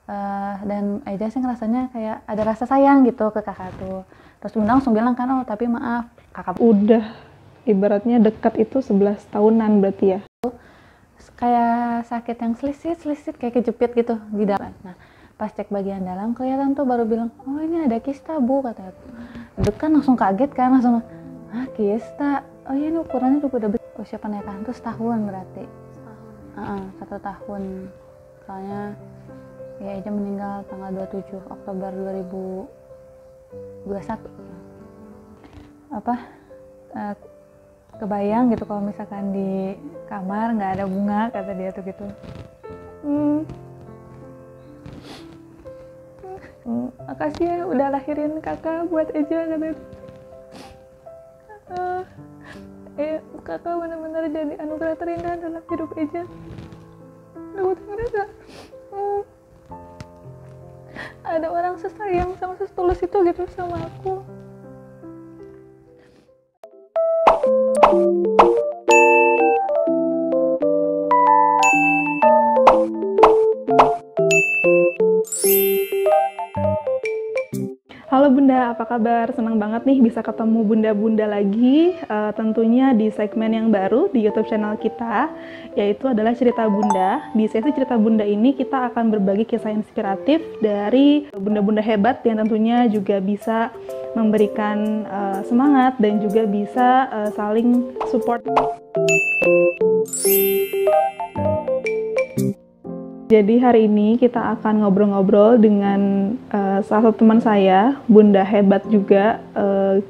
Dan Eja sih ngerasanya kayak ada rasa sayang gitu ke kakak tuh. Terus Bunda langsung bilang kan, oh tapi maaf kakak Udah ibaratnya dekat itu 11 tahunan berarti ya? kayak sakit yang selisit kayak kejepit gitu di dalam. Nah pas cek bagian dalam kelihatan tuh, baru bilang, oh ini ada kista bu, katanya. Duk kan langsung kaget kan, langsung, ah kista, oh iya ini ukurannya juga udah besar. Usia pernikahan tuh setahun berarti. 1 tahun. Soalnya ya Eja meninggal tanggal 27 Oktober 2021. Apa kebayang gitu kalau misalkan di kamar nggak ada bunga, kata dia tuh gitu. Makasih ya udah lahirin kakak buat Eja, kata. Kakak benar-benar jadi anugerah terindah dalam hidup Eja. Aku ngerasa ada orang sesayang sama setulus itu gitu sama aku. Halo Bunda, apa kabar? Senang banget nih bisa ketemu Bunda-Bunda lagi, tentunya di segmen yang baru di YouTube channel kita, yaitu adalah Cerita Bunda. Di sesi Cerita Bunda ini kita akan berbagi kisah inspiratif dari Bunda-Bunda hebat yang tentunya juga bisa memberikan semangat dan juga bisa saling support. Jadi hari ini kita akan ngobrol-ngobrol dengan salah satu teman saya, Bunda hebat juga.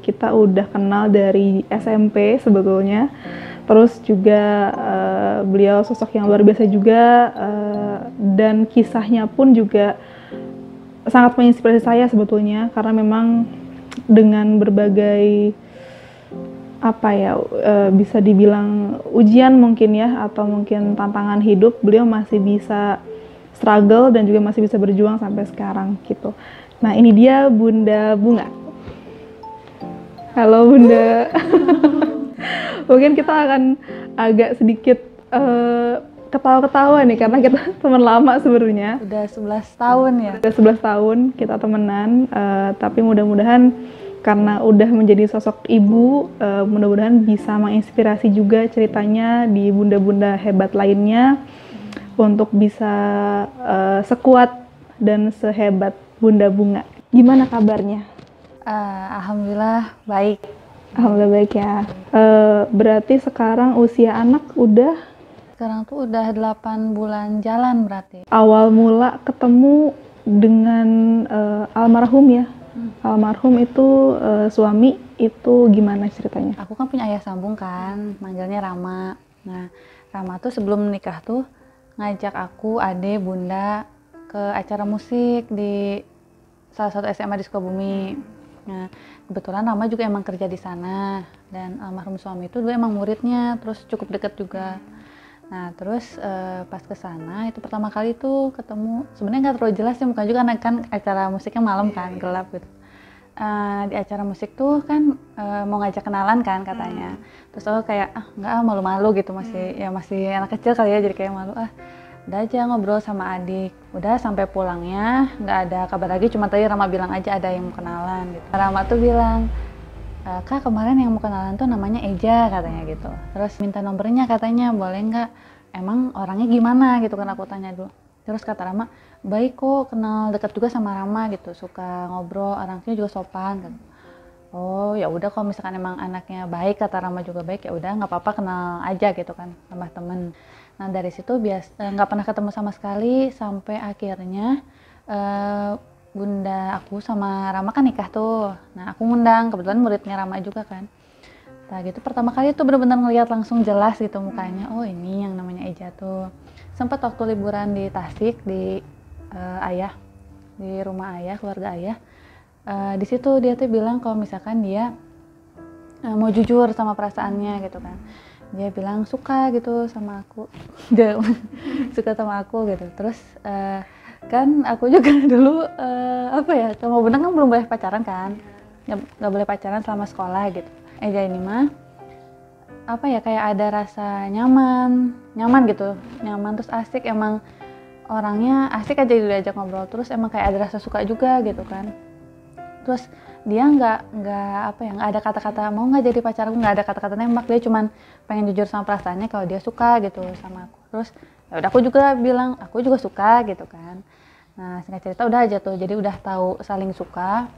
Kita udah kenal dari SMP sebetulnya. Terus juga beliau sosok yang luar biasa juga, dan kisahnya pun juga sangat menginspirasi saya sebetulnya, karena memang dengan berbagai bisa dibilang ujian mungkin ya, atau mungkin tantangan hidup, beliau masih bisa struggle dan juga masih bisa berjuang sampai sekarang gitu. Nah ini dia Bunda Bunga. Halo Bunda. Mungkin kita akan agak sedikit ketawa-ketawa nih karena kita teman lama sebenarnya. Udah 11 tahun ya? Udah 11 tahun kita temenan, tapi mudah-mudahan karena udah menjadi sosok ibu, mudah-mudahan bisa menginspirasi juga ceritanya di bunda-bunda hebat lainnya untuk bisa sekuat dan sehebat Bunda Bunga. Gimana kabarnya? Alhamdulillah baik. Alhamdulillah baik ya. Berarti sekarang usia anak udah? Sekarang tuh udah 8 bulan jalan berarti. Awal mula ketemu dengan almarhum ya? Almarhum itu suami, itu gimana ceritanya? Aku kan punya ayah sambung kan, manggilnya Rama. Nah, Rama tuh sebelum nikah tuh ngajak aku, ade, bunda ke acara musik di salah satu SMA di Sukabumi. Nah, kebetulan Rama juga emang kerja di sana, dan almarhum suami itu dulu emang muridnya, terus cukup deket juga. Nah, terus pas ke sana itu pertama kali tuh ketemu, sebenarnya nggak terlalu jelas ya muka juga, kan acara musiknya malam kan, gelap gitu. Di acara musik tuh kan mau ngajak kenalan kan katanya. Terus aku kayak nggak, malu-malu gitu, masih anak kecil kali ya, jadi kayak malu, udah aja ngobrol sama adik. Udah sampai pulangnya nggak ada kabar lagi, cuma tadi Rama bilang aja ada yang mau kenalan gitu. Rama tuh bilang, Kak kemarin yang mau kenalan tuh namanya Eja, katanya gitu. Terus minta nomornya katanya, boleh nggak? Emang orangnya gimana gitu kan, aku tanya dulu. Terus kata Rama, baik kok, kenal dekat juga sama Rama gitu, suka ngobrol, orangnya juga sopan kan. Oh ya udah, kalau misalkan emang anaknya baik, kata Rama juga baik, ya udah nggak apa-apa, kenal aja gitu kan, tambah temen. Nah dari situ nggak pernah ketemu sama sekali sampai akhirnya bunda aku sama Rama kan nikah tuh. Nah aku ngundang, kebetulan muridnya Rama juga kan. Nah gitu pertama kali tuh benar-benar ngeliat langsung jelas gitu mukanya, oh ini yang namanya Eja tuh. Sempat waktu liburan di Tasik di ayah, di rumah ayah, keluarga ayah, di situ dia tuh bilang kalau misalkan dia mau jujur sama perasaannya gitu kan. Dia bilang suka gitu sama aku, dia suka sama aku gitu. Terus kan aku juga dulu sama Bunda kan belum boleh pacaran kan, nggak boleh pacaran selama sekolah gitu. Eja ini mah kayak ada rasa nyaman gitu, nyaman terus asik, emang orangnya asik aja diajak ngobrol, terus emang kayak ada rasa suka juga gitu kan. Terus dia nggak ada kata-kata mau nggak jadi pacarku, nggak ada kata-kata nembak, dia cuman pengen jujur sama perasaannya kalau dia suka gitu sama aku. Terus ya udah aku juga bilang aku juga suka gitu kan. Nah singkat cerita udah aja tuh, jadi udah tahu saling suka.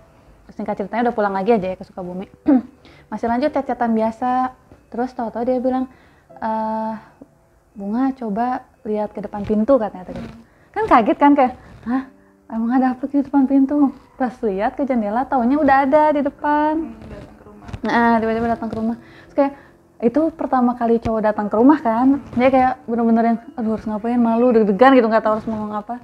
Singkat ceritanya udah pulang lagi aja ya ke Sukabumi. Masih lanjut chat-chatan biasa. Terus tahu-tahu dia bilang, Bunga coba lihat ke depan pintu katanya gitu. Kan kaget kan kayak, hah emang ada apa di depan pintu? Pas lihat ke jendela taunya udah ada di depan. Datang ke rumah. Nah tiba-tiba datang ke rumah. Terus kayak itu pertama kali cowok datang ke rumah kan, dia kayak bener-bener yang aduh harus ngapain, malu deg-degan gitu, nggak tahu harus ngomong apa.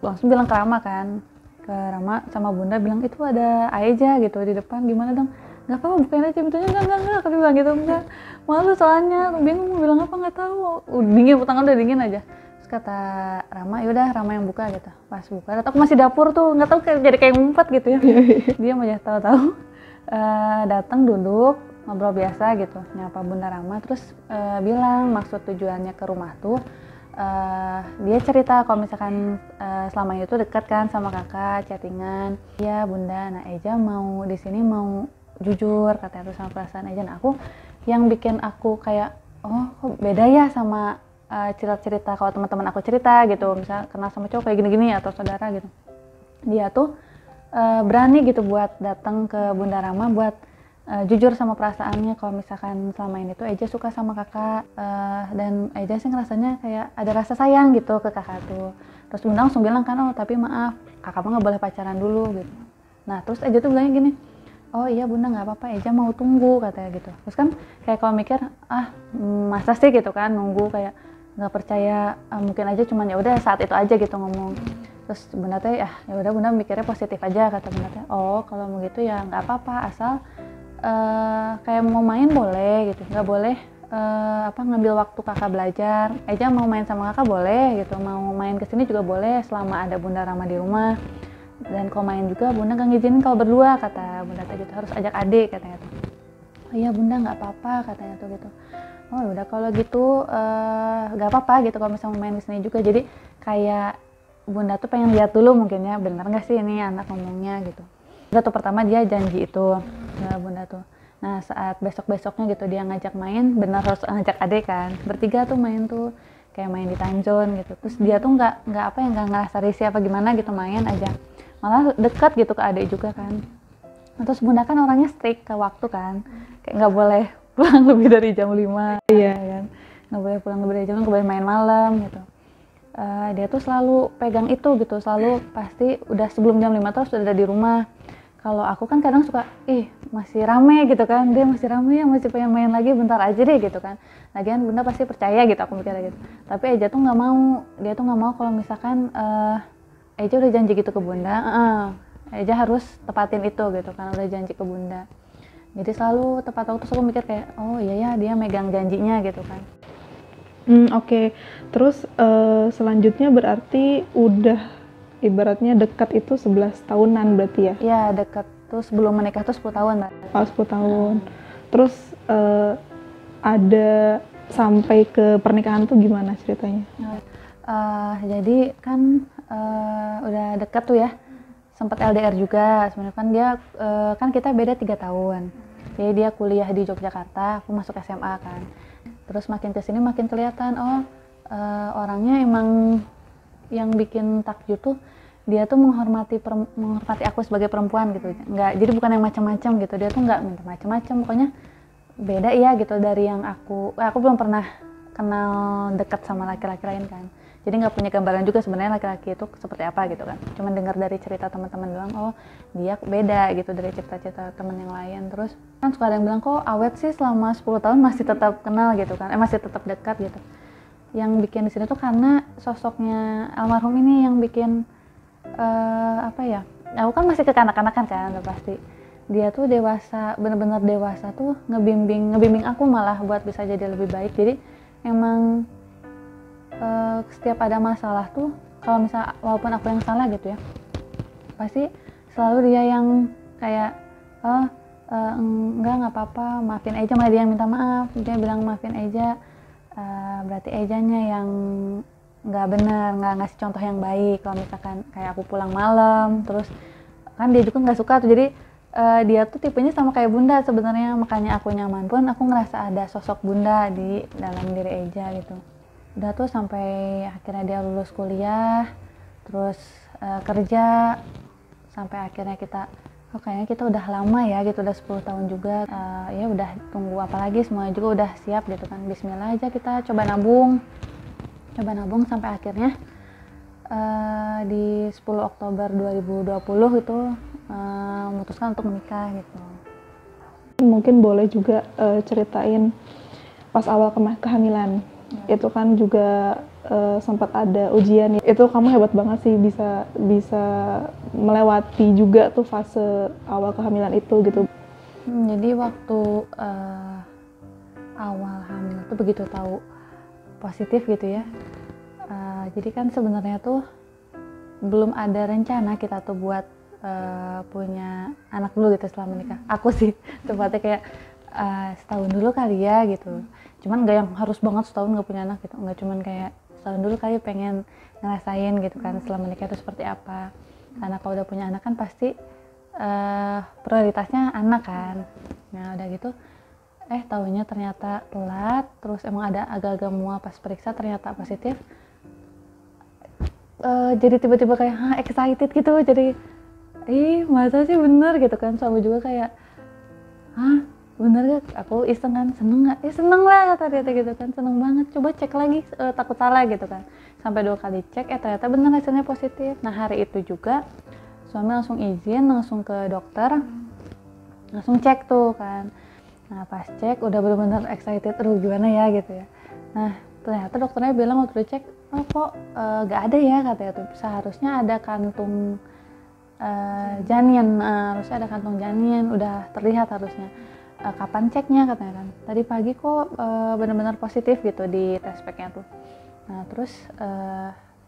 Langsung bilang ke Rama kan, ke Rama sama Bunda bilang itu ada Aeja gitu di depan, gimana dong? Nggak apa-apa bukain aja pintunya. Enggak aku bilang gitu, enggak malu soalnya bingung mau bilang apa, nggak tahu, dingin, tangan udah dingin aja. Terus kata Rama yaudah Rama yang buka gitu. Pas buka aku masih dapur tuh, nggak tahu jadi kayak ngumpet gitu ya. Dia aja tahu-tahu datang duduk ngobrol biasa gitu, nyapa Bunda Rama, terus bilang maksud tujuannya ke rumah tuh. Dia cerita kalau misalkan selama itu dekat kan sama kakak, chattingan. Iya Bunda, nah Eja mau di sini mau jujur katanya tuh sama perasaan Eja. Nah aku yang bikin aku kayak oh kok beda ya sama cerita-cerita kalau teman-teman aku cerita gitu, misal kenal sama cowok kayak gini-gini atau saudara gitu. Dia tuh berani gitu buat datang ke Bunda Rama buat jujur sama perasaannya kalau misalkan selama ini tuh Eja suka sama kakak, dan Eja sih ngerasanya kayak ada rasa sayang gitu ke kakak tuh. Terus Bunda langsung bilang kan, oh tapi maaf kakak mah nggak boleh pacaran dulu gitu. Nah terus Eja tuh bilangnya gini, oh iya Bunda nggak apa-apa, Eja mau tunggu katanya gitu. Terus kan kayak kalau mikir masa sih gitu kan nunggu, kayak nggak percaya, mungkin aja cuman ya udah saat itu aja gitu ngomong. Terus Bunda teh ya udah Bunda mikirnya positif aja, kata Bunda teh oh kalau mau gitu ya nggak apa-apa, asal kayak mau main boleh gitu, nggak boleh ngambil waktu kakak belajar. Eja mau main sama kakak boleh gitu, mau main kesini juga boleh selama ada Bunda Rama di rumah. Dan kalau main juga Bunda gak ngizinin kalau berdua, kata Bunda tuh gitu, harus ajak adik katanya tuh. Oh iya Bunda nggak apa-apa katanya tuh gitu. Oh udah kalau gitu nggak apa-apa gitu kalau misalnya main kesini juga. Jadi kayak Bunda tuh pengen lihat dulu mungkin ya bener nggak sih ini anak ngomongnya gitu. Udah tuh pertama dia janji itu Bunda tuh. Nah saat besok-besoknya gitu dia ngajak main, bener harus ngajak adik kan. Bertiga tuh main tuh kayak main di time zone gitu. Terus dia tuh nggak ngerasa risih apa gimana gitu, main aja. Malah dekat gitu ke adik juga kan. Terus Bunda kan orangnya strict ke waktu kan, kayak nggak boleh pulang lebih dari jam 5 Iya kan, nggak boleh pulang lebih dari jam 5, nggak boleh main malam gitu. Dia tuh selalu pegang itu gitu, selalu pasti udah sebelum jam 5 terus udah ada di rumah. Kalau aku kan kadang suka, masih rame gitu kan, dia masih rame ya, masih pengen main lagi, bentar aja deh gitu kan. Lagian Bunda pasti percaya gitu, aku mikirnya gitu. Tapi Eja tuh nggak mau, dia tuh nggak mau kalau misalkan Eja udah janji gitu ke Bunda, Eja harus tepatin itu gitu kan, udah janji ke Bunda. Jadi selalu tepat waktu, terus aku mikir kayak, oh iya ya dia megang janjinya gitu kan. Oke. Terus selanjutnya berarti udah ibaratnya dekat itu 11 tahunan berarti ya? Iya dekat tuh, sebelum menikah tuh 10 tahun Mbak. Oh 10 tahun. Terus ada sampai ke pernikahan tuh gimana ceritanya? Jadi kan udah dekat tuh ya, sempat LDR juga sebenarnya kan. Dia kan kita beda 3 tahun, jadi dia kuliah di Yogyakarta, aku masuk SMA kan. Terus makin kesini makin kelihatan orangnya emang yang bikin takjub tuh dia tuh menghormati aku sebagai perempuan gitu. Nggak, jadi bukan yang macam-macam gitu, dia tuh nggak minta macam-macam, pokoknya beda ya gitu dari yang aku belum pernah kenal dekat sama laki-laki lain kan. Jadi nggak punya gambaran juga sebenarnya laki-laki itu seperti apa gitu kan. Cuman dengar dari cerita teman-teman doang, oh dia beda gitu dari cerita-cerita teman yang lain. Terus kan suka ada yang bilang kok awet sih selama 10 tahun masih tetap kenal gitu kan, masih tetap dekat gitu. Yang bikin di sini tuh karena sosoknya almarhum ini yang bikin aku kan masih kekanak-kanakan kan udah pasti. Dia tuh dewasa, bener-bener dewasa tuh ngebimbing aku malah buat bisa jadi lebih baik. Jadi emang setiap ada masalah tuh, kalau misal walaupun aku yang salah gitu ya, pasti selalu dia yang kayak nggak apa-apa, maafin Eja. Malah dia yang minta maaf, dia bilang maafin Eja, berarti Ejanya yang nggak benar, nggak ngasih contoh yang baik. Kalau misalkan kayak aku pulang malam, terus kan dia juga nggak suka tuh, jadi dia tuh tipenya sama kayak bunda sebenarnya, makanya aku nyaman pun aku ngerasa ada sosok bunda di dalam diri Eja gitu. Udah tuh sampai akhirnya dia lulus kuliah, terus kerja, sampai akhirnya kita kayaknya kita udah lama ya gitu, udah 10 tahun juga. Ya udah tunggu apa lagi, semuanya juga udah siap gitu kan, bismillah aja kita coba nabung sampai akhirnya di 10 Oktober 2020 itu memutuskan untuk menikah gitu. Mungkin boleh juga ceritain pas awal kehamilan. Itu kan juga sempat ada ujian. Itu kamu hebat banget sih, bisa melewati juga tuh fase awal kehamilan itu gitu. Jadi waktu awal hamil tuh begitu tahu positif gitu ya. Jadi kan sebenarnya tuh belum ada rencana kita tuh buat punya anak dulu gitu setelah menikah. Aku sih tepatnya kayak setahun dulu kali ya gitu. Cuman gak yang harus banget setahun gak punya anak gitu. Nggak cuman kayak setahun dulu kali pengen ngerasain gitu kan setelah menikah itu seperti apa. Karena kalau udah punya anak kan pasti prioritasnya anak kan. Nah udah gitu tahunya ternyata telat, terus emang ada agak-agak mual pas periksa ternyata positif. Jadi tiba-tiba kayak excited gitu, jadi masa sih bener gitu kan. Suami juga kayak bener gak? Aku iseng kan, seneng gak? Seneng lah kata dia gitu kan, seneng banget, coba cek lagi, takut salah gitu kan. Sampai 2 kali cek, ternyata bener hasilnya positif. Nah hari itu juga suami langsung izin, langsung ke dokter, langsung cek tuh kan. Nah pas cek udah bener-bener excited, gimana ya gitu ya. Nah ternyata dokternya bilang waktu dicek, kok gak ada ya katanya tuh, seharusnya ada kantung janin, harusnya ada kantung janin, udah terlihat harusnya. Kapan ceknya katanya kan, tadi pagi kok benar-benar positif gitu di tes packnya tuh. Nah terus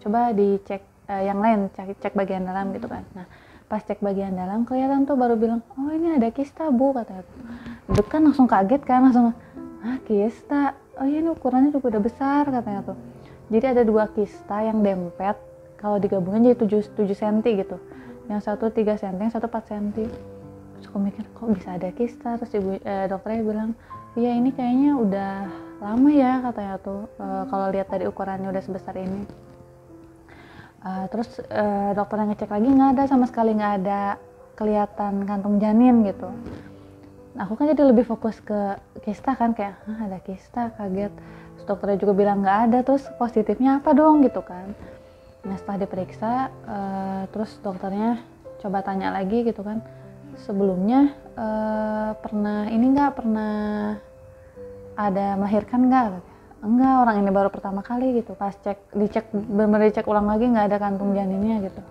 coba dicek yang lain, cek bagian dalam gitu kan. Nah pas cek bagian dalam kelihatan tuh, baru bilang oh ini ada kista bu katanya tuh. Itu kan langsung kaget kan, langsung kista, oh iya ini ukurannya juga udah besar katanya tuh. Jadi ada 2 kista yang dempet, kalau digabungin jadi 7 cm gitu, yang satu 3 cm, yang satu 4 cm. Terus aku mikir kok bisa ada kista, terus dokternya bilang iya ini kayaknya udah lama ya katanya tuh, kalau lihat tadi ukurannya udah sebesar ini. Terus dokternya ngecek lagi, nggak ada sama sekali, nggak ada kelihatan kantung janin gitu. Nah, aku kan jadi lebih fokus ke kista kan, kayak ada kista, kaget. Terus dokternya juga bilang nggak ada, terus positifnya apa dong gitu kan. Nah setelah diperiksa, terus dokternya coba tanya lagi gitu kan, sebelumnya pernah ada melahirkan nggak? Enggak, orang ini baru pertama kali gitu. Pas dicek ulang lagi nggak ada kantung janinnya gitu.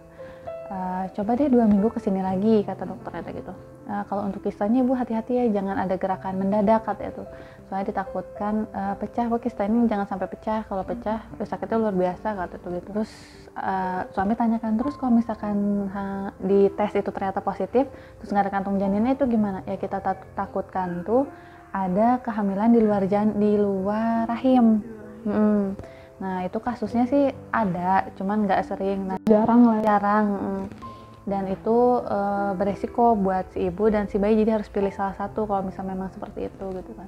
Coba deh 2 minggu kesini lagi kata dokternya gitu. Kalau untuk kistanya ibu hati-hati ya, jangan ada gerakan mendadak katanya tuh. Soalnya ditakutkan pecah, kista ini jangan sampai pecah. Kalau pecah sakitnya luar biasa kata tuh gitu. Terus suami tanyakan terus, kalau misalkan di tes itu ternyata positif, terus nggak ada kantung janinnya itu gimana? Ya kita takutkan tuh ada kehamilan di luar rahim. Nah itu kasusnya sih ada, cuman nggak sering. Nah, jarang. Dan itu beresiko buat si ibu dan si bayi, jadi harus pilih salah satu kalau misalnya memang seperti itu gitu kan.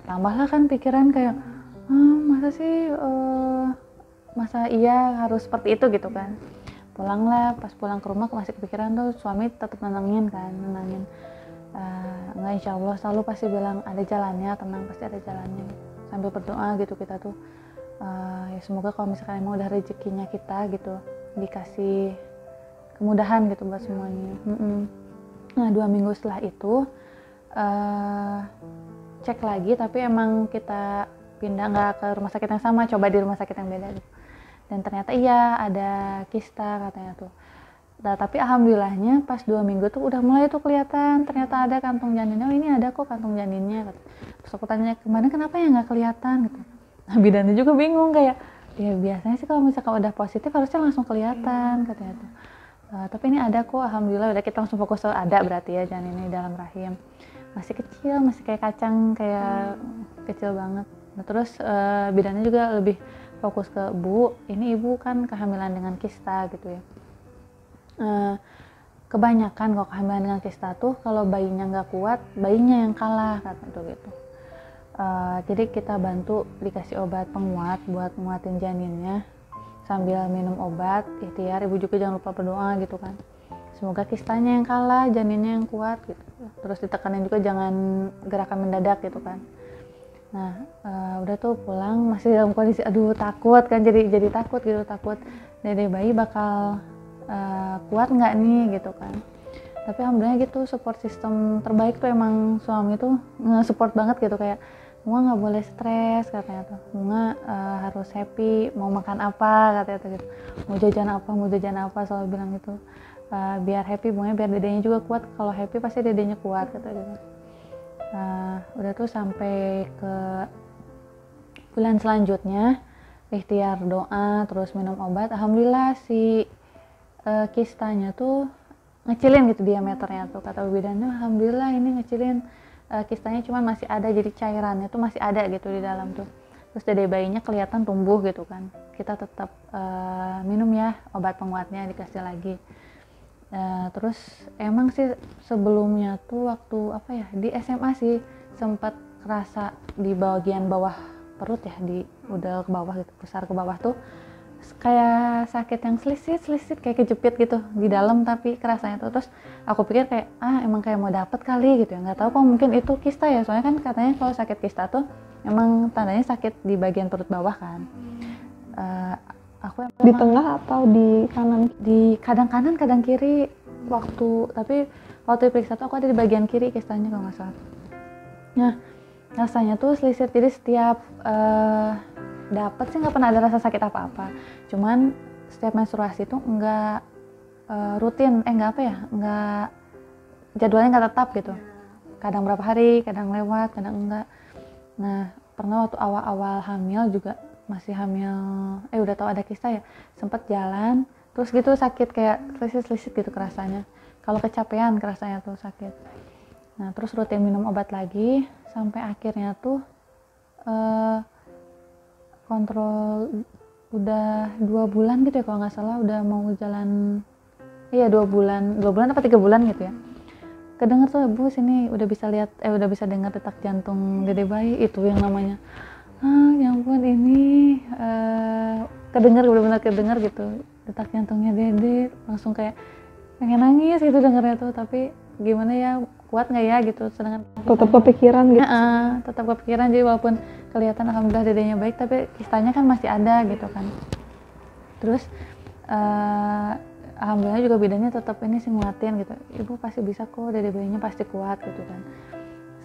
Tambahlah kan pikiran kayak masa iya harus seperti itu gitu kan. Pas pulang ke rumah masih kepikiran tuh, suami tetap nenangin. Enggak, insya Allah selalu pasti bilang ada jalannya, tenang, pasti ada jalannya. Sambil berdoa gitu kita tuh, ya semoga kalau misalkan emang udah rezekinya kita gitu, dikasih kemudahan gitu buat semuanya. Nah 2 minggu setelah itu cek lagi, tapi emang kita pindah nggak ke rumah sakit yang sama, coba di rumah sakit yang beda gitu. Dan ternyata iya ada kista katanya tuh. Nah, tapi alhamdulillahnya pas 2 minggu tuh udah mulai tuh kelihatan, ternyata ada kantung janinnya. Oh ini ada kok kantung janinnya. Terus aku tanya kemarin kenapa ya nggak kelihatan gitu. Nah bidannya juga bingung, kayak ya biasanya sih kalau misalkan udah positif harusnya langsung kelihatan katanya tuh. Tapi ini ada kok, alhamdulillah. Udah kita langsung fokus ke ada berarti ya janinnya dalam rahim. Masih kecil, masih kayak kacang, kayak kecil banget. Nah terus bidannya juga lebih fokus ke Bu, ini ibu kan kehamilan dengan kista gitu ya. Kebanyakan kalau kehamilan dengan kista tuh kalau bayinya nggak kuat, bayinya yang kalah kata tuh gitu. Jadi kita bantu dikasih obat penguat buat nguatin janinnya sambil minum obat, ikhtiar. Ibu juga jangan lupa berdoa gitu kan. Semoga kistanya yang kalah, janinnya yang kuat gitu. Terus ditekanin juga jangan gerakan mendadak gitu kan. Nah, udah tuh pulang masih dalam kondisi aduh takut kan, jadi takut gitu, takut dede bayi bakal kuat nggak nih gitu kan. Tapi alhamdulillah gitu, support system terbaik tuh emang suami tuh nge-support banget gitu, kayak Bunga nggak boleh stres katanya tuh, Bunga harus happy, mau makan apa katanya tuh gitu, mau jajan apa selalu bilang gitu. Biar happy Bunga, biar dedenya juga kuat, kalau happy pasti dedenya kuat kata gitu. Udah tuh sampai ke bulan selanjutnya ikhtiar doa terus minum obat, alhamdulillah si kistanya tuh ngecilin gitu diameternya tuh, kata bidannya alhamdulillah ini ngecilin, kistanya cuman masih ada, jadi cairannya tuh masih ada gitu di dalam tuh. Terus dede bayinya kelihatan tumbuh gitu kan, kita tetap minum ya obat penguatnya, dikasih lagi. Terus emang sih sebelumnya tuh waktu apa ya di SMA sih sempat kerasa di bagian bawah perut ya, di udel ke bawah gitu, pusar ke bawah tuh kayak sakit yang selisit kayak kejepit gitu di dalam, tapi kerasanya tuh. Terus aku pikir kayak emang kayak mau dapet kali gitu ya, nggak tahu kok, mungkin itu kista ya, soalnya kan katanya kalau sakit kista tuh emang tandanya sakit di bagian perut bawah kan. Aku di tengah atau di kanan? Di kadang kanan kadang kiri, tapi waktu diperiksa tuh aku ada di bagian kiri kistanya kalau nggak salah. Nah rasanya tuh selisit, jadi setiap dapet sih nggak pernah ada rasa sakit apa-apa, cuman setiap menstruasi tuh nggak rutin, nggak jadwalnya nggak tetap gitu, kadang berapa hari, kadang lewat, kadang enggak. Nah pernah waktu awal-awal hamil juga, masih hamil udah tahu ada kista ya, sempet jalan terus gitu sakit kayak selisit gitu kerasanya, kalau kecapean kerasanya tuh sakit. Nah terus rutin minum obat lagi sampai akhirnya tuh kontrol udah 2 bulan gitu ya kalau nggak salah, udah mau jalan 2 bulan apa 3 bulan gitu ya, kedenger tuh Bu sini udah bisa lihat udah bisa dengar detak jantung dede bayi, itu yang namanya ya ampun ini kedengar, benar-benar kedengar gitu detak jantungnya dede, langsung kayak pengen nangis gitu dengarnya tuh. Tapi gimana ya, kuat nggak ya gitu, sedangkan tetap kepikiran gitu. Tetap kepikiran, jadi walaupun kelihatan alhamdulillah dedenya baik, tapi kistanya kan masih ada gitu kan. Terus alhamdulillah juga bidannya tetap ini sih nguatin gitu, ibu pasti bisa kok, dede bayinya pasti kuat gitu kan.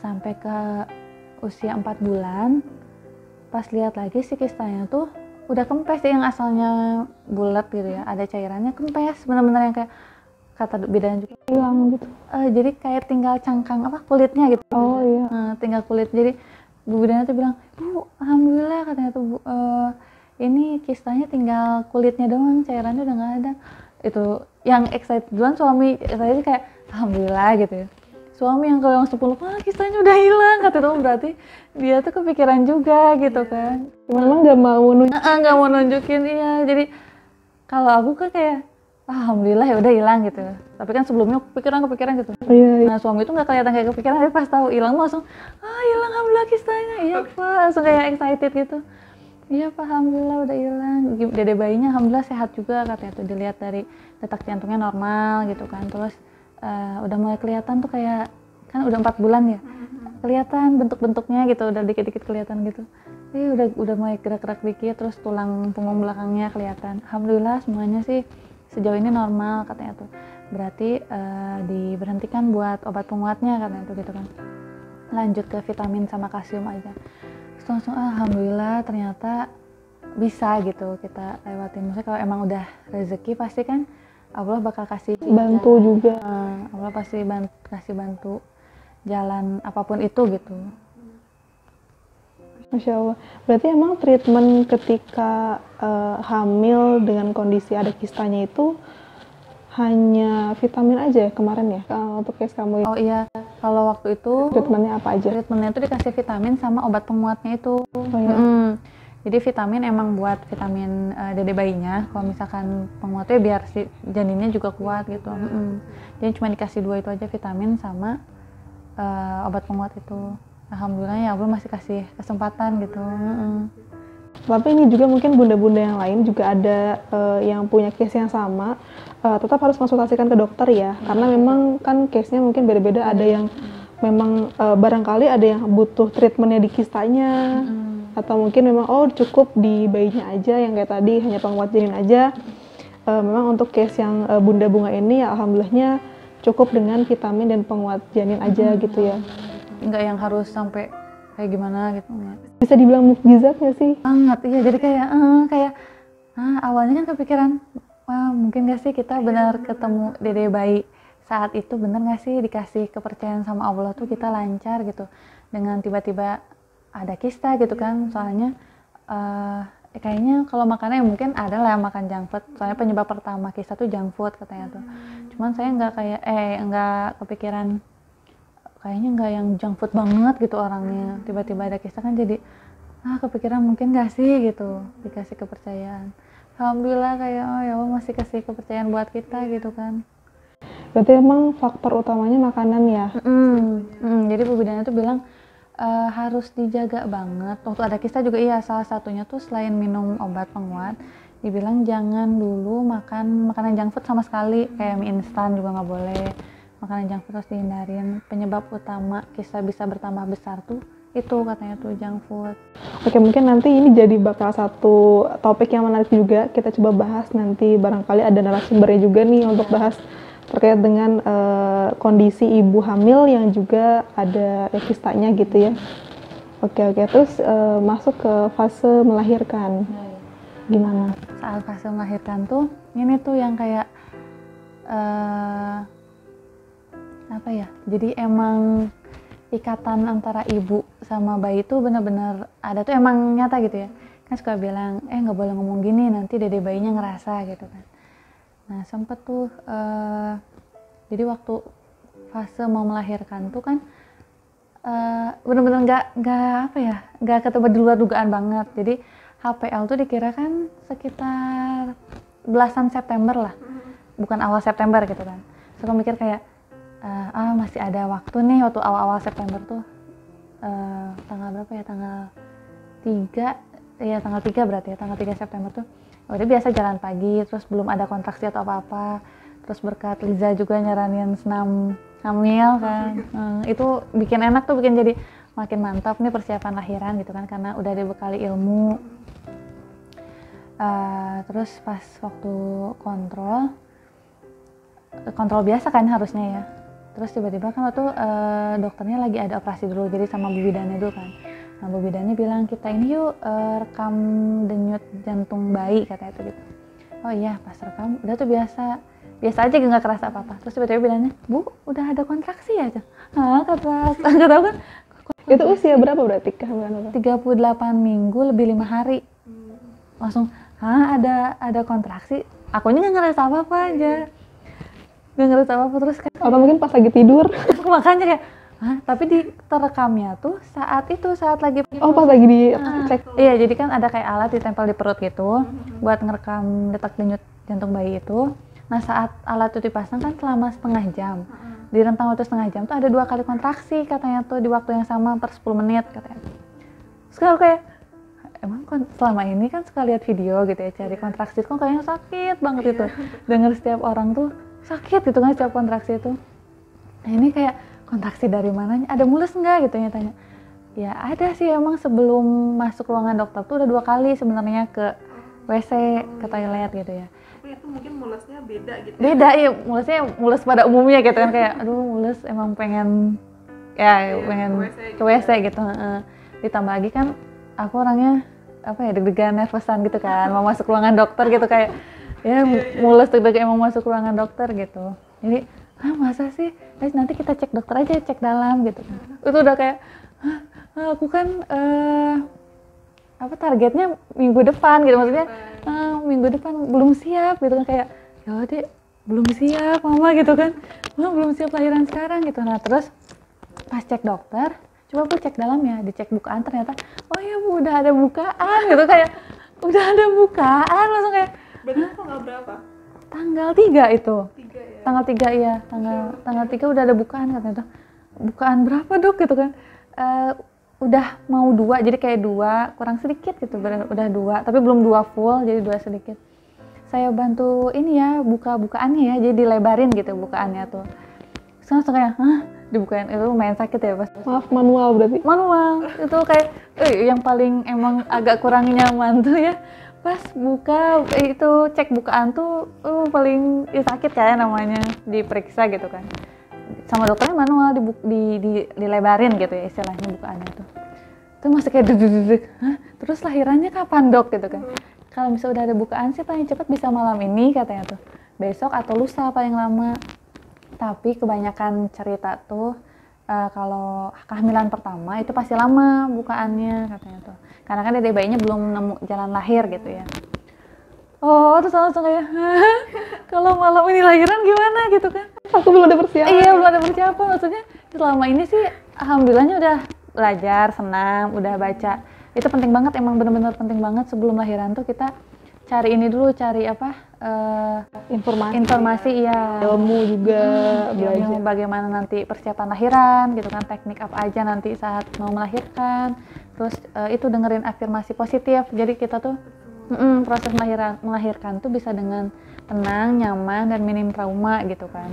Sampai ke usia 4 bulan pas lihat lagi si kistanya tuh udah kempes, yang asalnya bulat gitu ya, ada cairannya, kempes bener-bener yang kayak kata bidan juga hilang gitu. Jadi kayak tinggal cangkang kulitnya gitu. Oh iya. Tinggal kulit. Jadi bu bidannya tuh bilang, Bu alhamdulillah katanya tuh Bu, ini kistanya tinggal kulitnya doang, cairannya udah nggak ada. Itu yang excited duluan suami, saya kayak alhamdulillah gitu ya. Suami yang kalau yang 10 kistanya udah hilang kata tuh, berarti dia tuh kepikiran juga gitu kan. Memang nggak mau nunjukin. Iya, jadi kalau aku kan kayak alhamdulillah ya udah hilang gitu. Tapi kan sebelumnya kepikiran gitu. Iya. Nah suami tuh nggak kelihatan kayak kepikiran, tapi pas tahu hilang langsung hilang alhamdulillah kistanya. Iya Pak, langsung kayak excited gitu. Iya Pak, alhamdulillah udah hilang. Dede bayinya alhamdulillah sehat juga katanya tuh, dilihat dari detak jantungnya normal gitu kan. Terus udah mulai kelihatan tuh kayak, kan udah 4 bulan ya, kelihatan bentuk-bentuknya gitu, udah dikit-dikit kelihatan gitu. Udah mulai gerak-gerak dikit, terus tulang punggung belakangnya kelihatan. Alhamdulillah semuanya sih sejauh ini normal katanya tuh. Berarti diberhentikan buat obat penguatnya katanya tuh gitu kan. Lanjut ke vitamin sama kalsium aja. Terus langsung alhamdulillah ternyata bisa gitu kita lewatin. Maksudnya kalau emang udah rezeki pasti kan Allah bakal kasih bantu juga. Allah pasti kasih bantu jalan apapun itu gitu. Masya Allah. Berarti emang treatment ketika hamil dengan kondisi ada kistanya itu hanya vitamin aja ya kemarin ya, untuk case kamu? Oh iya, kalau waktu itu treatmentnya apa aja? Treatmentnya itu dikasih vitamin sama obat penguatnya itu. Oh, iya. Jadi vitamin emang buat vitamin dede bayinya. Kalau misalkan penguatnya biar si janinnya juga kuat gitu. Jadi cuma dikasih 2 itu aja, vitamin sama obat penguat itu. Alhamdulillah ya Allah masih kasih kesempatan gitu. Tapi ini juga mungkin bunda-bunda yang lain juga ada yang punya case yang sama, tetap harus konsultasikan ke dokter ya, karena memang kan case-nya mungkin beda-beda. Ada yang memang barangkali ada yang butuh treatmentnya di kistanya, atau mungkin memang cukup di bayinya aja yang kayak tadi hanya penguat janin aja. Memang untuk case yang Bunda Bunga ini ya alhamdulillahnya cukup dengan vitamin dan penguat janin aja gitu ya. Nggak yang harus sampai kayak gimana gitu. Bisa dibilang mukjizat nggak sih? Banget, iya. Jadi kayak awalnya kan kepikiran, wah mungkin nggak sih kita benar ketemu dede bayi saat itu, bener nggak sih dikasih kepercayaan sama Allah tuh kita lancar gitu, dengan tiba-tiba ada kista gitu kan. Soalnya kayaknya kalau makannya mungkin ada lah yang makan junk food, soalnya penyebab pertama kista tuh junk food katanya tuh. Cuman saya nggak kepikiran, kayaknya nggak yang junk food banget gitu orangnya, tiba-tiba ada kista kan jadi kepikiran mungkin nggak sih gitu dikasih kepercayaan. Alhamdulillah kayak ya Allah masih kasih kepercayaan buat kita gitu kan. Berarti emang faktor utamanya makanan ya? Jadi Bu Bidannya tuh bilang harus dijaga banget. Waktu ada kista juga iya, salah satunya tuh selain minum obat penguat, dibilang jangan dulu makan makanan junk food sama sekali, kayak mie instan juga nggak boleh. Makanan junk food harus dihindarin. Penyebab utama kista bisa bertambah besar tuh itu katanya tuh junk food. Oke, mungkin nanti ini jadi bakal satu topik yang menarik juga, kita coba bahas nanti, barangkali ada narasumbernya juga nih untuk bahas terkait dengan kondisi ibu hamil yang juga ada kistanya gitu ya. Oke, terus masuk ke fase melahirkan. Gimana? Saat fase melahirkan tuh ini tuh yang kayak apa ya, jadi emang ikatan antara ibu sama bayi tuh benar-benar ada tuh, emang nyata gitu ya. Kan suka bilang nggak boleh ngomong gini, nanti dede bayinya ngerasa gitu kan. Nah sempet tuh jadi waktu fase mau melahirkan tuh kan bener-bener nggak ketemu, di luar dugaan banget. Jadi HPL tuh dikirakan sekitar belasan September lah, bukan awal September gitu kan. Suka mikir kayak masih ada waktu nih, waktu awal-awal September tuh tanggal berapa ya, tanggal 3 berarti ya, tanggal 3 September tuh udah biasa jalan pagi, terus belum ada kontraksi atau apa-apa. Terus berkat Liza juga nyaranin senam hamil kan, itu bikin enak tuh, bikin jadi makin mantap nih persiapan lahiran gitu kan, karena udah dibekali ilmu. Terus pas waktu kontrol biasa kan harusnya ya, terus tiba-tiba kan waktu dokternya lagi ada operasi dulu, jadi sama Bu Bidannya dulu kan. Nah Bu Bidannya bilang kita ini yuk rekam denyut jantung bayi katanya tuh gitu. Oh iya, pas rekam udah tuh biasa aja, nggak kerasa apa-apa. Terus tiba-tiba bilangnya, Bu udah ada kontraksi ya? Kata tahu kan. Itu usia berapa berarti kehamilan? 38 minggu lebih 5 hari. Langsung ada kontraksi. Akunya nggak ngerasa apa-apa aja. Nggak ngerasa apa-apa terus kan. Atau mungkin pas lagi tidur. Makanya kayak tapi di terekamnya tuh saat lagi pas lagi dicek. Iya, jadi kan ada kayak alat ditempel di perut gitu buat ngerekam detak denyut jantung bayi itu. Nah saat alat itu dipasang kan selama setengah jam, di rentang waktu setengah jam tuh ada 2 kali kontraksi katanya tuh, di waktu yang sama per 10 menit katanya. Terus kayak emang selama ini kan suka lihat video gitu ya, cari kontraksi kok kayaknya sakit banget itu. Dengar setiap orang tuh sakit gitu kan setiap kontraksi itu. Nah ini kayak kontraksi dari mananya, ada mulus nggak gitu ya tanya. Ya ada sih, emang sebelum masuk ruangan dokter tuh udah 2 kali sebenarnya ke WC, ke toilet gitu ya. Tapi itu mungkin mulusnya beda gitu. Beda ya, mulus pada umumnya gitu kan, kayak aduh mulus emang pengen ke WC gitu. Ditambah lagi kan aku orangnya deg-degan, nervousan gitu kan, mau masuk ruangan dokter gitu, kayak ya mulus deg-degan emang masuk ruangan dokter gitu. Jadi masa sih? Nanti kita cek dokter aja, cek dalam gitu kan. Itu udah kayak aku kan targetnya minggu depan gitu, maksudnya minggu depan belum siap gitu kan, kayak ya Dek belum siap mama gitu kan, belum siap lahiran sekarang gitu. Nah terus pas cek dokter, coba Bu cek dalam ya, dicek bukaan ternyata oh iya udah ada bukaan gitu, kayak udah ada bukaan langsung kayak. Berarti tanggal berapa? Tanggal 3 itu. 3 ya? Tanggal 3 ya, tanggal 3 udah ada bukaan katanya tuh. Bukaan berapa dok gitu kan? Udah mau 2, jadi kayak 2 kurang sedikit gitu, udah 2, tapi belum 2 full, jadi 2 sedikit. Saya bantu ini ya, bukaannya ya, jadi dilebarin gitu bukaannya tuh. Terus langsung kayak, hah? Dibukain, itu lumayan sakit ya pas. Maaf, manual berarti? Manual, itu kayak, yang paling emang agak kurang nyaman tuh ya, pas buka, itu cek bukaan tuh, paling sakit kayak namanya, diperiksa gitu kan. Sama dokternya manual, dilebarin gitu ya istilahnya bukaannya tuh. Itu masih kayak duduk-duduk, hah? Terus lahirannya kapan dok gitu kan? Kalau misalnya udah ada bukaan sih paling cepat bisa malam ini katanya tuh, besok atau lusa paling lama. Tapi kebanyakan cerita tuh kalau kehamilan pertama itu pasti lama bukaannya katanya tuh, karena kan dede bayinya belum nemu jalan lahir gitu ya. Oh, terus langsung kayak, kalau malam ini lahiran gimana gitu kan? Aku belum ada persiapan. Iya, belum ada persiapan. Maksudnya selama ini sih alhamdulillahnya udah belajar, senam, udah baca. Itu penting banget, emang bener-bener penting banget sebelum lahiran tuh kita cari ini dulu, cari apa? Informasi ya. Ilmu juga belajar. Ilmu bagaimana nanti persiapan lahiran gitu kan, teknik apa aja nanti saat mau melahirkan. Terus itu dengerin afirmasi positif. Jadi kita tuh proses melahirkan tuh bisa dengan tenang, nyaman, dan minim trauma gitu kan.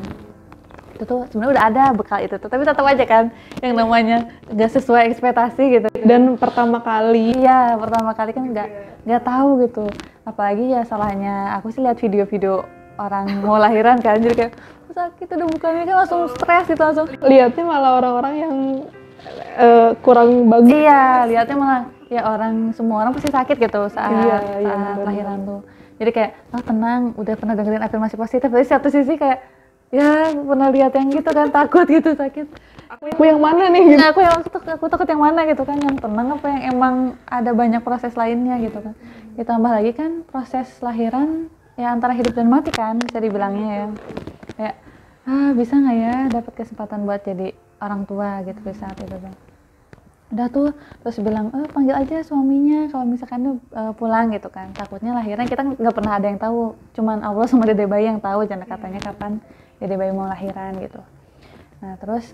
Itu tuh sebenarnya udah ada bekal itu tuh, tapi tetap aja kan yang namanya nggak sesuai ekspektasi gitu. Dan pertama kali. Iya, pertama kali kan nggak tahu gitu. Apalagi ya salahnya aku sih lihat video-video orang mau lahiran kan, jadi kayak sakit udah bukannya kan langsung stres gitu, langsung. Lihatnya malah orang-orang yang kurang bagus. Iya, lihatnya malah ya semua orang pasti sakit gitu saat lahiran tuh. Jadi kayak tenang, udah pernah dengerin afirmasi positif. Tapi satu sisi kayak ya pernah lihat yang gitu kan, takut gitu, sakit. Aku yang mana nih gitu? Nah, aku takut yang mana gitu kan, yang tenang apa yang emang ada banyak proses lainnya gitu kan. Ditambah lagi kan proses lahiran ya antara hidup dan mati kan bisa dibilangnya ya. Kayak bisa nggak ya dapat kesempatan buat jadi orang tua gitu di saat itu kan. Udah tuh terus bilang panggil aja suaminya kalau misalkan pulang gitu kan, takutnya lahiran kita nggak pernah ada yang tahu, cuman Allah sama dede bayi yang tahu jangan katanya kapan dede bayi mau lahiran gitu. Nah terus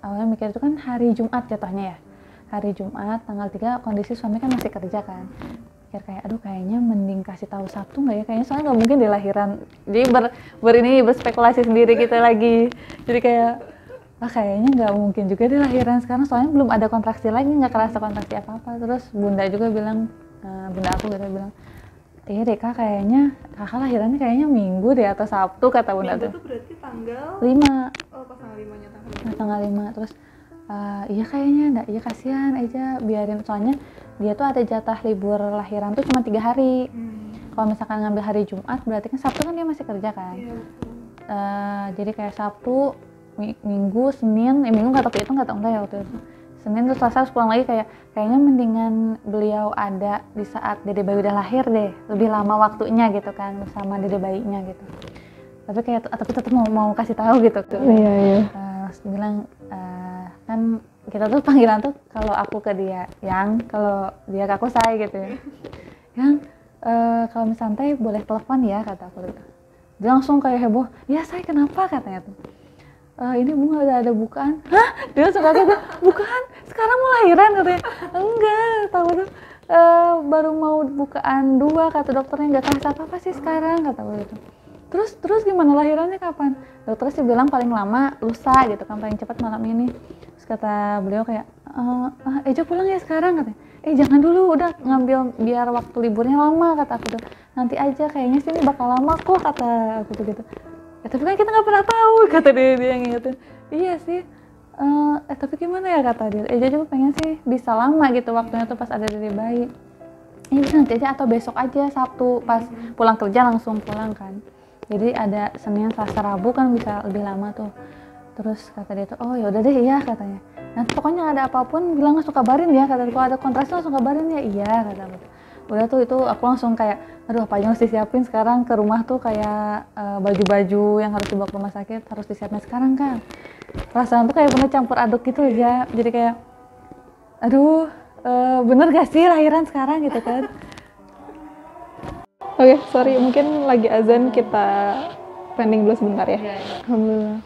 awalnya mikir itu kan hari Jumat jatuhnya ya, hari Jumat tanggal 3 kondisi suami kan masih kerja kan, mikir kayak aduh kayaknya mending kasih tahu Sabtu nggak ya, kayaknya soalnya nggak mungkin dia lahiran, jadi berspekulasi sendiri kita lagi, jadi kayak kayaknya nggak mungkin juga dia lahiran sekarang, soalnya belum ada kontraksi lagi, nggak kerasa kontraksi apa-apa. Terus bunda juga bilang, bunda aku gitu bilang, iya deh kak, kayaknya kakak lahirannya kayaknya Minggu deh atau Sabtu, kata bunda tuh. Minggu tuh berarti tanggal 5. Oh, pas tanggal 5-nya tanggal 5. Terus iya kayaknya enggak, iya kasihan aja biarin, soalnya dia tuh ada jatah libur lahiran tuh cuma 3 hari. Kalau misalkan ngambil hari Jumat berarti kan Sabtu kan dia masih kerja kan. Iya, jadi kayak Sabtu, Minggu, Senin, Minggu nggak tahu itu nggak tahu enggak ya waktu itu. Senin terus Selasa harus pulang lagi, kayaknya mendingan beliau ada di saat dede bayi udah lahir deh, lebih lama waktunya gitu kan bersama dede bayinya gitu. Tapi tetap mau kasih tahu gitu. Iya. Bilang kan kita tuh panggilan tuh kalau aku ke dia Yang, kalau dia ke aku Say gitu ya. Yang kalau misalnya santai boleh telepon ya, kata aku gitu. Dia langsung kayak heboh, ya Say kenapa, katanya tuh. Ini bunga ada bukaan. Hah? Dia langsung kaget, bukaan? Sekarang mau lahiran, katanya. Enggak, tahu tuh baru mau bukaan 2, kata dokternya, nggak kerasa apa-apa sih sekarang, kata aku gitu. Terus gimana lahirannya kapan? Dokternya sih bilang paling lama lusa gitu kan, paling cepat malam ini. Terus kata beliau kayak, Ejo pulang ya sekarang, katanya. Jangan dulu, udah ngambil biar waktu liburnya lama, kata aku tuh. Nanti aja, kayaknya sih ini bakal lama kok, kata aku tuh gitu. Tapi kan kita nggak pernah tahu, kata dia yang ngingetin. Iya sih, tapi gimana ya, kata dia. Ejo juga pengen sih bisa lama gitu waktunya tuh pas ada dede bayi. Ini bisa nanti aja atau besok aja Sabtu pas pulang kerja langsung pulang kan. Jadi ada Senin, Selasa, Rabu kan bisa lebih lama tuh. Terus kata dia tuh, oh yaudah deh, iya, katanya. Nanti pokoknya ada apapun bilang langsung kabarin ya, kata dia. Kalau ada kontrasi langsung kabarin ya, iya, kata aku. Udah tuh itu aku langsung kayak, aduh apa aja harus disiapin sekarang ke rumah tuh, kayak baju-baju yang harus dibawa ke rumah sakit harus disiapin sekarang kan. Perasaan tuh kayak pernah campur aduk gitu aja. Jadi kayak, aduh bener gak sih lahiran sekarang gitu kan. Oke, sorry, mungkin lagi azan, kita pending dulu sebentar ya. Alhamdulillah.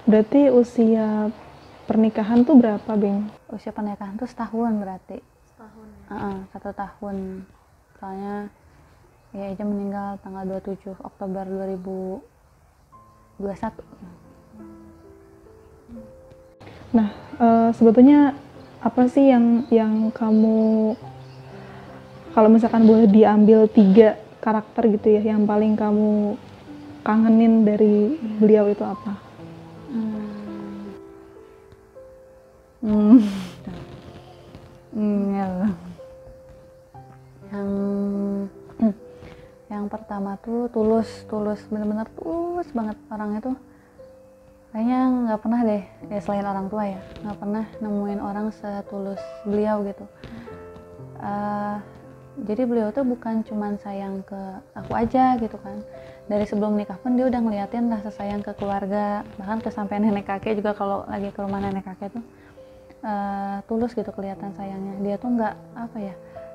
Berarti usia pernikahan tuh berapa, Bing? Usia pernikahan tuh setahun berarti. Setahun ya? 1 tahun. Soalnya ya Eja meninggal tanggal 27 Oktober 2021. Nah, sebetulnya apa sih yang kamu, kalau misalkan boleh diambil 3 karakter gitu ya, yang paling kamu kangenin dari beliau itu apa? Ya. Yang pertama tuh tulus bener-bener tulus banget orangnya tuh. Kayaknya nggak pernah deh ya, selain orang tua ya, nggak pernah nemuin orang setulus beliau gitu. Jadi beliau tuh bukan cuman sayang ke aku aja gitu kan. Dari sebelum nikah pun dia udah ngeliatin rasa sayang ke keluarga, bahkan ke sampai nenek kakek juga. Kalau lagi ke rumah nenek kakek tuh tulus gitu kelihatan sayangnya. Dia tuh nggak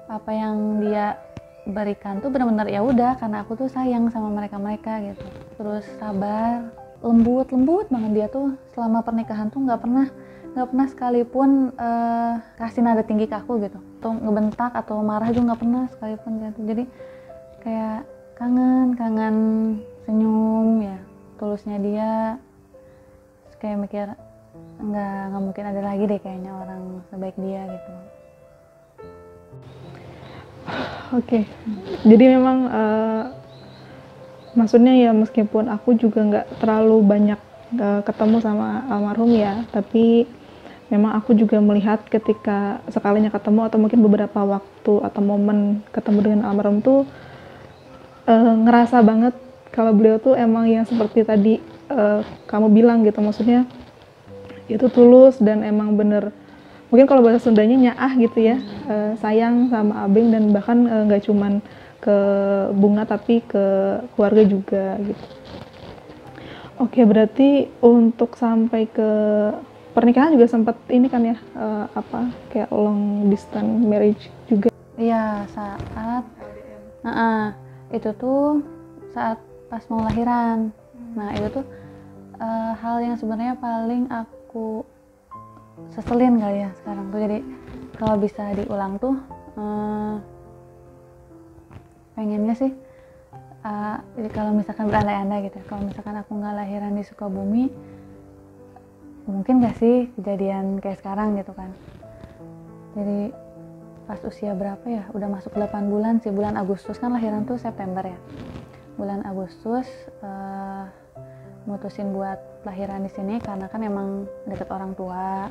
apa yang dia berikan tuh benar-benar ya udah karena aku tuh sayang sama mereka gitu. Terus sabar, lembut banget dia tuh. Selama pernikahan tuh nggak pernah sekalipun kasih nada tinggi ke aku gitu, atau ngebentak atau marah juga nggak pernah sekalipun gitu. Jadi kayak kangen senyum ya, tulusnya dia. Terus kayak mikir nggak mungkin ada lagi deh kayaknya orang sebaik dia gitu. Oke. Jadi memang maksudnya ya, meskipun aku juga nggak terlalu banyak ketemu sama almarhum ya, tapi memang aku juga melihat ketika sekalinya ketemu atau mungkin beberapa waktu atau momen ketemu dengan almarhum tuh ngerasa banget kalau beliau tuh emang yang seperti tadi kamu bilang gitu, maksudnya itu tulus dan emang bener, mungkin kalau bahasa Sundanya nyaah gitu ya, sayang sama Abeng, dan bahkan nggak cuman ke Bunga tapi ke keluarga juga gitu. Oke, berarti untuk sampai ke pernikahan juga sempat ini kan ya, kayak long distance marriage juga. Iya, saat itu tuh saat pas mau lahiran. Nah itu tuh hal yang sebenarnya paling aku seselin kali ya sekarang tuh. Jadi kalau bisa diulang tuh pengennya sih jadi kalau misalkan berandai-andai gitu, kalau misalkan aku nggak lahiran di Sukabumi, mungkin gak sih kejadian kayak sekarang gitu kan. Jadi pas usia berapa ya, udah masuk 8 bulan sih, bulan Agustus kan lahiran tuh September ya. Bulan Agustus mutusin buat lahiran di sini karena kan emang deket orang tua.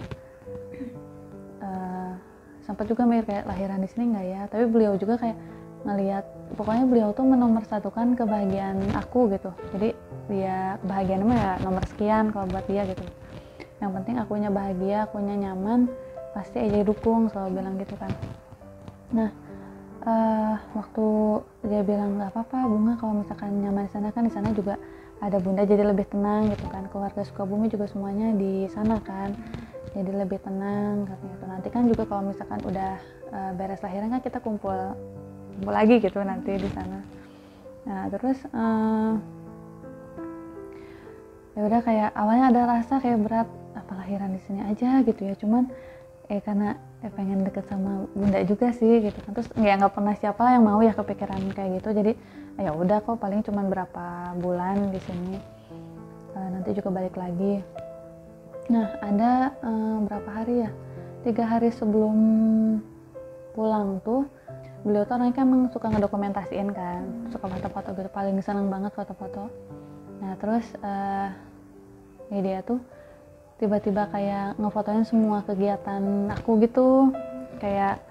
Sempat juga mikir kayak lahiran di sini nggak ya, tapi beliau juga kayak ngelihat, pokoknya beliau tuh menomorsatukan kebahagiaan aku gitu. Jadi dia kebahagiaan mah ya nomor sekian kalau buat dia gitu. Yang penting akunya bahagia, akunya nyaman, pasti aja dukung, selalu bilang gitu kan. Nah waktu dia bilang nggak apa-apa Bunga kalau misalkan nyaman di sana, kan di sana juga ada Bunda jadi lebih tenang gitu kan, keluarga Sukabumi juga semuanya di sana kan, jadi lebih tenang katanya tuh. Nanti kan juga kalau misalkan udah beres lahiran kan kita kumpul lagi gitu nanti di sana. Nah terus ya udah, kayak awalnya ada rasa kayak berat, apa lahiran di sini aja gitu ya, cuman karena pengen deket sama Bunda juga sih gitu kan. Terus nggak pernah siapa yang mau ya kepikiran kayak gitu. Jadi ya udah kok paling cuman berapa bulan di sini, nanti juga balik lagi. Nah ada berapa hari ya, 3 hari sebelum pulang tuh beliau tuh orangnya kan emang suka ngedokumentasiin kan, suka foto-foto gitu, paling seneng banget foto-foto. Nah terus ya dia tuh tiba-tiba kayak ngefotoin semua kegiatan aku gitu, kayak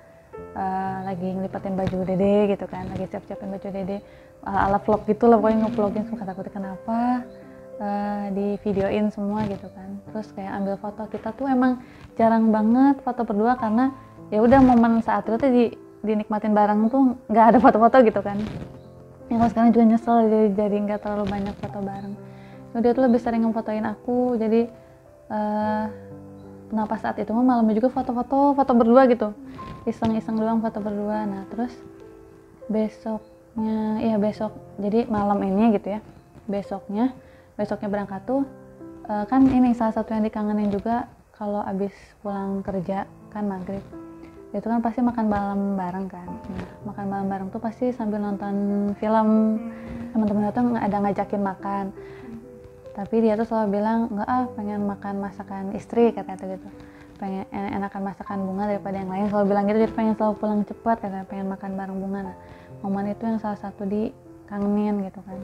lagi ngelipatin baju dede gitu kan, lagi siap-siapin baju dede, ala vlog gitu lah pokoknya, ngevlogin semua, kata kenapa di videoin semua gitu kan. Terus kayak ambil foto, kita tuh emang jarang banget foto berdua karena ya udah momen saat itu tuh dinikmatin bareng tuh, nggak ada foto-foto gitu kan. Yang kalau sekarang juga nyesel jadi nggak terlalu banyak foto bareng. Dia tuh lebih sering ngefotoin aku, jadi kenapa saat itu malamnya juga foto berdua gitu. iseng-iseng doang foto berdua. Nah terus besok jadi malam ini gitu ya, besoknya berangkat tuh kan ini salah satu yang dikangenin juga kalau abis pulang kerja kan maghrib itu kan pasti makan malam bareng kan. Nah makan malam bareng tuh pasti sambil nonton film. Teman-teman tuh ada ngajakin makan, tapi dia tuh selalu bilang enggak pengen makan masakan istri katanya gitu, pengen enakan masakan Bunga daripada yang lain, selalu bilang gitu. Jadi pengen selalu pulang cepat katanya, pengen makan bareng Bunga. Nah momen itu yang salah satu dikangenin gitu kan,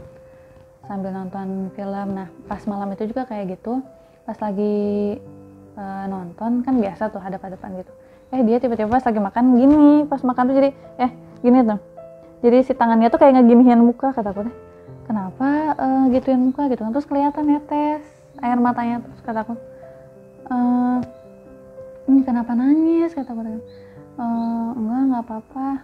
sambil nonton film. Nah pas malam itu juga kayak gitu, pas lagi nonton kan biasa tuh hadap-hadapan gitu, dia tiba-tiba pas lagi makan gini, pas makan tuh jadi gini tuh, jadi si tangannya tuh kayak ngeginihin muka. Kataku deh kenapa gituin muka gitu kan, terus kelihatan netes air matanya. Terus kataku kenapa nangis, kataku deh enggak apa-apa,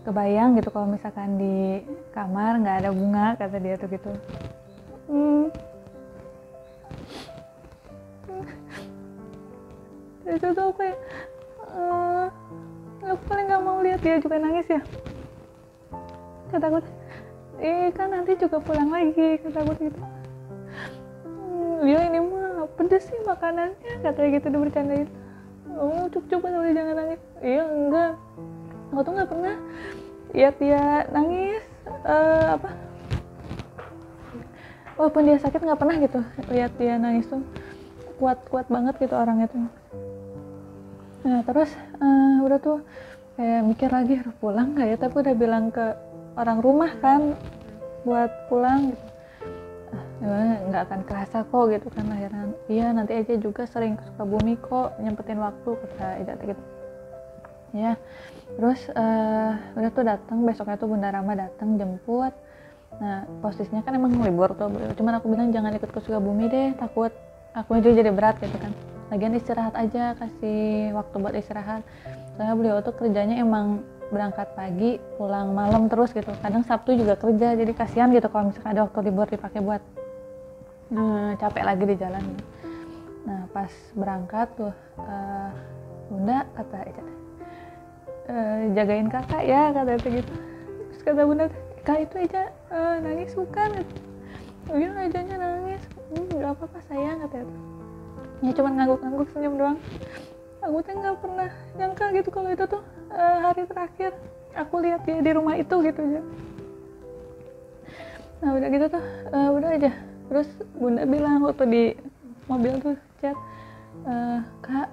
kebayang gitu kalau misalkan di kamar nggak ada Bunga, kata dia tuh gitu. Itu tuh kayak aku paling nggak mau lihat dia juga nangis ya, kataku kan nanti juga pulang lagi, kataku gitu. Dia ini mah pedes sih makanannya, katanya gitu, udah bercandain. Coba jangan nangis. Iya enggak, aku tuh nggak pernah lihat dia nangis walaupun dia sakit nggak pernah gitu lihat dia nangis tuh, kuat banget gitu orangnya tuh. Nah terus udah tuh kayak mikir lagi harus pulang nggak ya, tapi udah bilang ke orang rumah kan buat pulang gitu. Nggak akan kerasa kok gitu kan. Akhirnya iya nanti aja juga sering ke Sukabumi kok, nyempetin waktu, kata Eja gitu ya. Terus udah tuh datang, besoknya tuh Bunda Rama datang jemput. Nah posisinya kan emang libur tuh, cuman aku bilang jangan ikut ke Sukabumi deh, takut aku juga jadi berat gitu kan. Lagian istirahat aja, kasih waktu buat istirahat. Soalnya beliau tuh kerjanya emang berangkat pagi pulang malam terus gitu, kadang Sabtu juga kerja, jadi kasihan gitu kalau misalkan ada waktu libur dipakai buat capek lagi di jalan. Nah pas berangkat tuh Bunda kata Eja jagain kakak ya, kata itu gitu. Terus kata Bunda, kak itu Eja nangis bukan? Iya Ejanya nangis. Gak apa-apa sayang, kata itu. Ya cuma ngangguk-ngangguk senyum doang. Aku tuh nggak pernah nyangka gitu kalau itu tuh hari terakhir aku lihat dia di rumah itu gitu aja. Nah udah gitu tuh udah aja. Terus Bunda bilang waktu di mobil tuh chat, kak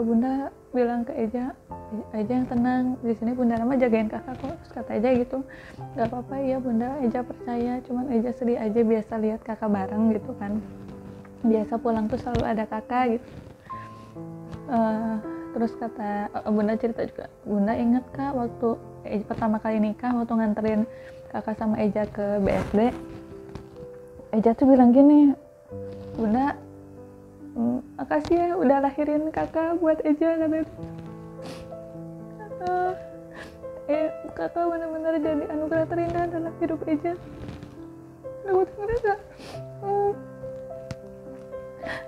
Bunda bilang ke Eja yang tenang, di sini Bunda Rama jagain kakak kok. Terus kata Eja gitu, nggak apa-apa ya Bunda, Eja percaya, cuman Eja sedih aja biasa lihat kakak bareng gitu kan, biasa pulang tuh selalu ada kakak gitu. Terus kata Bunda cerita juga, Bunda inget kak waktu Eja pertama kali nikah, waktu nganterin kakak sama Eja ke BSD, Eja tuh bilang gini, Bunda makasih ya udah lahirin kakak buat Eja, katanya. Kakak benar-benar jadi anugerah terindah dalam hidup Eja. Aku tuh ngerasa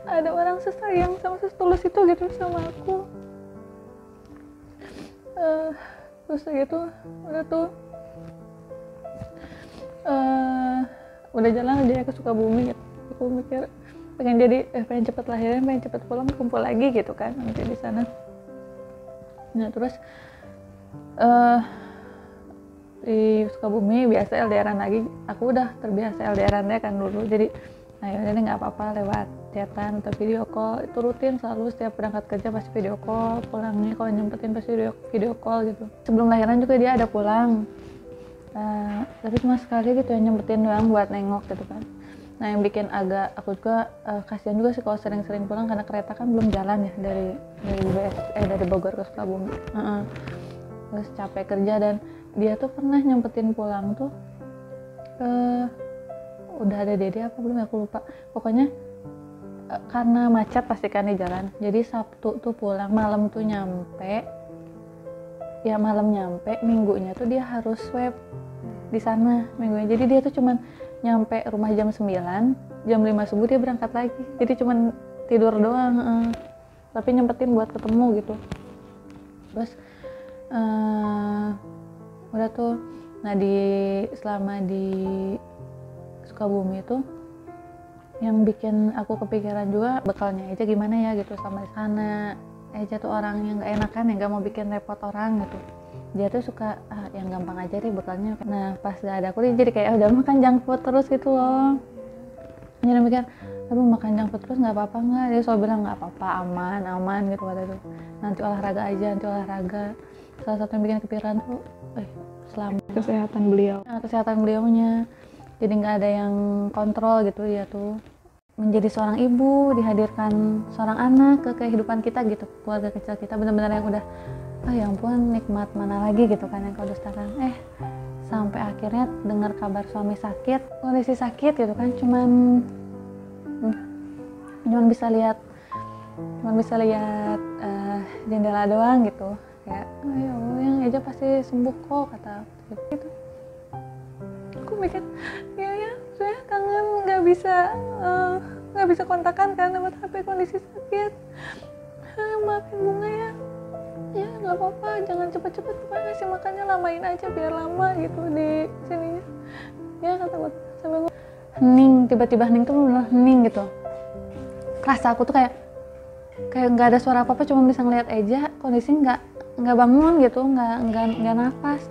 ada orang sesayang sama setulus itu gitu sama aku. Terus gitu udah tuh udah jalan aja ke Sukabumi gitu. Aku mikir pengen cepet lahiran, pengen cepet pulang kumpul lagi gitu kan nanti di sana. Nah terus di Sukabumi biasa LDRan lagi, aku udah terbiasa LDRannya kan dulu, jadi yaudah ini nggak apa-apa lewat chatan atau video call, itu rutin selalu setiap berangkat kerja pasti video call, pulangnya kalau nyempetin pasti video call gitu. Sebelum lahiran juga dia ada pulang, tapi cuma sekali gitu ya, nyempetin doang buat nengok gitu kan. Nah yang bikin agak aku juga kasihan juga sih kalau sering-sering pulang, karena kereta kan belum jalan ya dari Bogor ke Sukabumi. Terus capek kerja, dan dia tuh pernah nyempetin pulang tuh udah ada dede apa belum aku lupa, pokoknya karena macet pastikan di jalan, jadi Sabtu tuh pulang malam tuh nyampe, minggunya tuh dia harus swab di sana minggunya. Jadi dia tuh cuman nyampe rumah jam 9, jam 5 subuh dia berangkat lagi, jadi cuman tidur doang, tapi nyempetin buat ketemu gitu. Terus udah tuh, nah selama di Sukabumi itu yang bikin aku kepikiran juga bekalnya Eja gimana ya gitu sama di sana. Eja tuh orang yang gak enakan, yang gak mau bikin repot orang gitu. Dia tuh suka yang gampang aja deh bekalnya. Nah pas gak ada aku dia jadi kayak udah makan junk food terus gitu loh. Jadi mikir, aduh makan junk food terus nggak apa-apa nggak? Dia selalu bilang nggak apa-apa, aman gitu kata itu. Nanti olahraga aja, nanti olahraga. Salah satu yang bikin kepikiran tuh, selama Kesehatan beliau. Kesehatan beliaunya. Jadi nggak ada yang kontrol gitu dia tuh. Menjadi seorang ibu, dihadirkan seorang anak ke kehidupan kita gitu, keluarga kecil kita benar-benar yang udah, ya ampun nikmat mana lagi gitu kan yang kau dustakan. Sampai akhirnya dengar kabar suami sakit, kondisi sakit gitu kan, cuman bisa lihat jendela doang gitu, kayak ya Allah yang Eja pasti sembuh kok kata gitu. Aku mikir ya saya kangen nggak bisa kontakan kan lewat HP kondisi sakit. Maafin Bunga ya nggak apa-apa, jangan cepet-cepet ngasih makannya, lamain aja biar lama gitu di sininya ya kata gue. Sampai gue hening, tiba-tiba hening tuh bener hening gitu. Rasa aku tuh kayak nggak ada suara apa-apa, cuma bisa ngeliat Eja kondisi nggak bangun gitu, nggak nafas.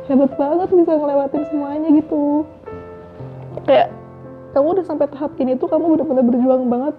Hebat banget bisa ngelewatin semuanya gitu. Kayak kamu udah sampai tahap ini tuh kamu benar-benar berjuang banget